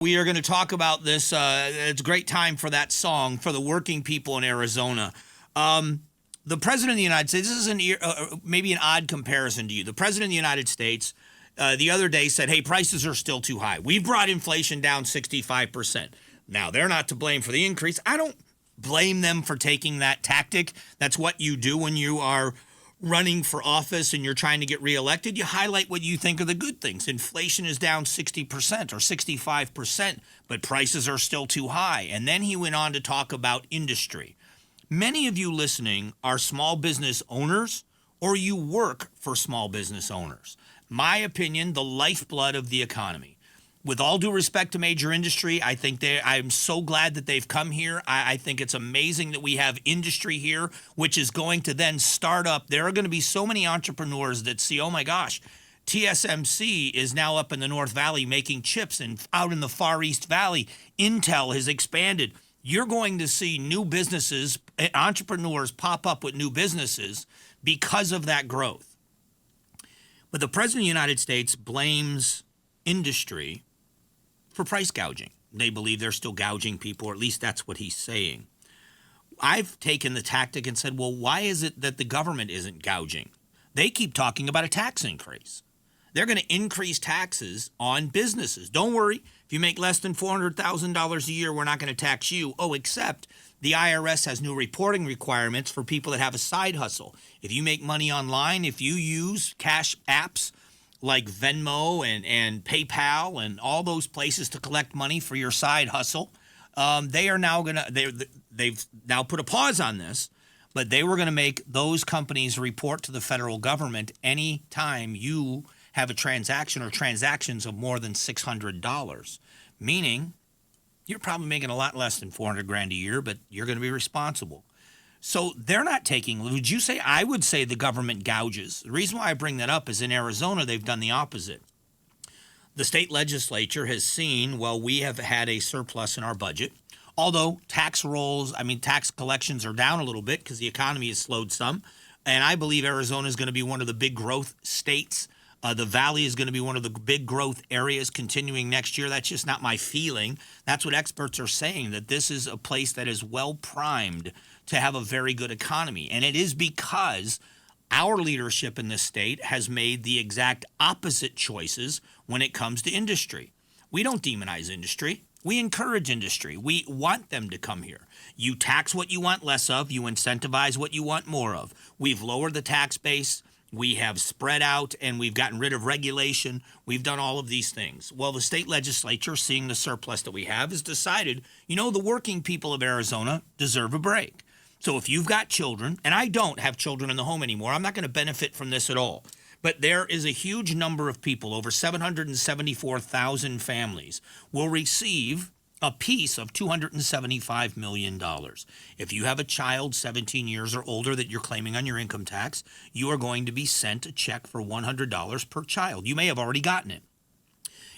We are going to talk about this. It's a great time for that song for the working people in Arizona. The President of the United States, this is maybe an odd comparison to you. The President of the United States the other day said, hey, prices are still too high. We've brought inflation down 65%. Now, they're not to blame for the increase. I don't blame them for taking that tactic. That's what you do when you are running for office and you're trying to get reelected. You highlight what you think are the good things. Inflation is down 60% or 65%, but prices are still too high. And then he went on to talk about industry. Many of you listening are small business owners or you work for small business owners. My opinion, the lifeblood of the economy. With all due respect to major industry, I think I'm so glad that they've come here. I think it's amazing that we have industry here, which is going to then start up. There are going to be so many entrepreneurs that see, oh my gosh, TSMC is now up in the North Valley making chips, and out in the Far East Valley, Intel has expanded. You're going to see new businesses, entrepreneurs pop up with new businesses because of that growth. But the President of the United States blames industry for price gouging. They believe they're still gouging people, or at least that's what he's saying. I've taken the tactic and said, well, why is it that the government isn't gouging? They keep talking about a tax increase. They're going to increase taxes on businesses. Don't worry, if you make less than $400,000 a year, we're not going to tax you. Oh, except the IRS has new reporting requirements for people that have a side hustle. If you make money online, if you use cash apps like Venmo and PayPal and all those places to collect money for your side hustle, they've now put a pause on this, but they were going to make those companies report to the federal government any time you have a transaction or transactions of more than $600, meaning you're probably making a lot less than $400,000 a year, but you're going to be responsible. So they're not taking, would you say, I would say the government gouges. The reason why I bring that up is in Arizona, they've done the opposite. The state legislature has seen, well, we have had a surplus in our budget, although tax collections are down a little bit because the economy has slowed some. And I believe Arizona is going to be one of the big growth states. The Valley is going to be one of the big growth areas continuing next year. That's just not my feeling. That's what experts are saying, that this is a place that is well primed to have a very good economy. And it is because our leadership in this state has made the exact opposite choices when it comes to industry. We don't demonize industry. We encourage industry. We want them to come here. You tax what you want less of. You incentivize what you want more of. We've lowered the tax base. We have spread out, and we've gotten rid of regulation. We've done all of these things. Well, the state legislature, seeing the surplus that we have, has decided, the working people of Arizona deserve a break. So if you've got children, and I don't have children in the home anymore, I'm not going to benefit from this at all. But there is a huge number of people, over 774,000 families, will receive a piece of $275 million. If you have a child 17 years or older that you're claiming on your income tax, you are going to be sent a check for $100 per child. You may have already gotten it.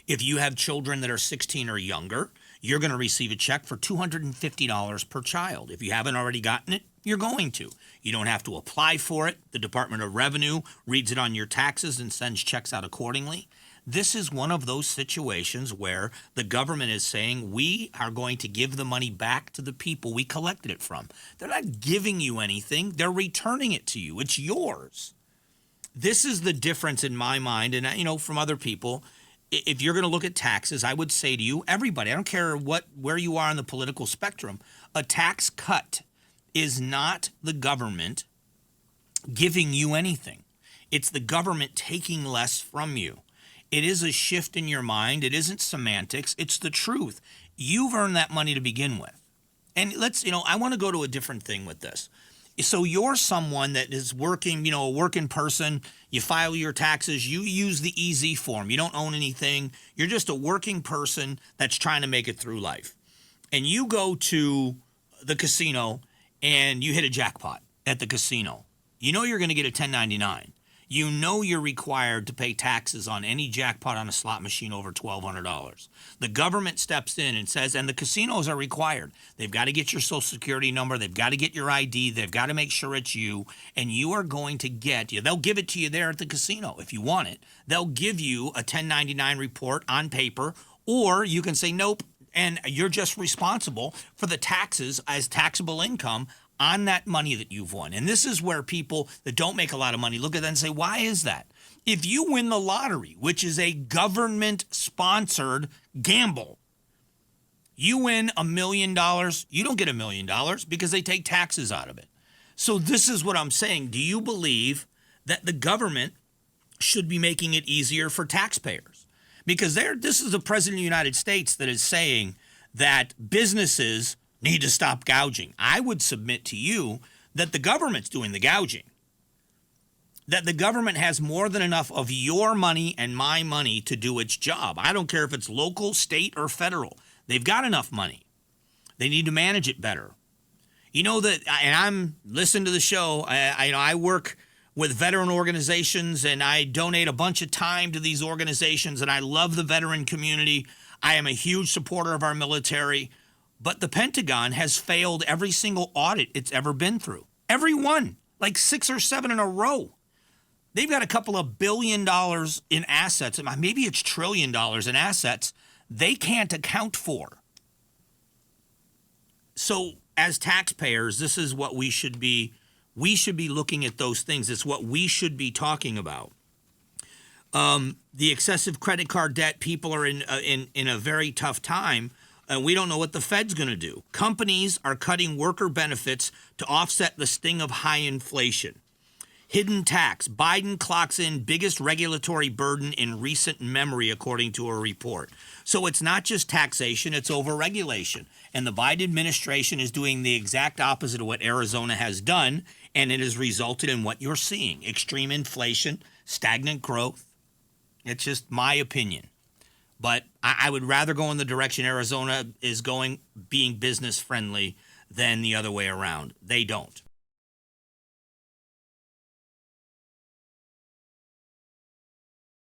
If you have children that are 16 or younger, you're going to receive a check for $250 per child. If you haven't already gotten it, you're going to. You don't have to apply for it. The Department of Revenue reads it on your taxes and sends checks out accordingly. This is one of those situations where the government is saying we are going to give the money back to the people we collected it from. They're not giving you anything. They're returning it to you. It's yours. This is the difference in my mind. And, from other people, if you're going to look at taxes, I would say to you, everybody, I don't care where you are on the political spectrum, a tax cut is not the government giving you anything. It's the government taking less from you. It is a shift in your mind. It isn't semantics. It's the truth. You've earned that money to begin with. And I want to go to a different thing with this. So you're someone that is working, a working person. You file your taxes. You use the EZ form. You don't own anything. You're just a working person that's trying to make it through life. And you go to the casino and you hit a jackpot at the casino. You're going to get a 1099. You're required to pay taxes on any jackpot on a slot machine over $1,200. The government steps in and says, and the casinos are required. They've got to get your social security number. They've got to get your ID. They've got to make sure it's you. And you are going to they'll give it to you there at the casino if you want it. They'll give you a 1099 report on paper Or you can say nope, and you're just responsible for the taxes as taxable income on that money that you've won. And this is where people that don't make a lot of money look at that and say, why is that? If you win the lottery, which is a government-sponsored gamble, you win $1 million, you don't get $1 million because they take taxes out of it. So this is what I'm saying. Do you believe that the government should be making it easier for taxpayers? Because this is the President of the United States that is saying that businesses need to stop gouging. I would submit to you that the government's doing the gouging. That the government has more than enough of your money and my money to do its job. I don't care if it's local, state, or federal. They've got enough money. They need to manage it better. You know that, and I'm listening to the show. I work with veteran organizations, and I donate a bunch of time to these organizations, and I love the veteran community. I am a huge supporter of our military, but the Pentagon has failed every single audit it's ever been through. Every one, like 6 or 7 in a row. They've got a couple of $1 billion in assets, maybe it's $1 trillion in assets they can't account for. So as taxpayers, this is what we should be looking at those things. It's what we should be talking about. The excessive credit card debt, people are in a very tough time, and we don't know what the Fed's going to do. Companies are cutting worker benefits to offset the sting of high inflation. Hidden tax. Biden clocks in biggest regulatory burden in recent memory, according to a report. So it's not just taxation, it's overregulation. And the Biden administration is doing the exact opposite of what Arizona has done, and it has resulted in what you're seeing. Extreme inflation, stagnant growth. It's just my opinion. But I would rather go in the direction Arizona is going, being business friendly, than the other way around. They don't.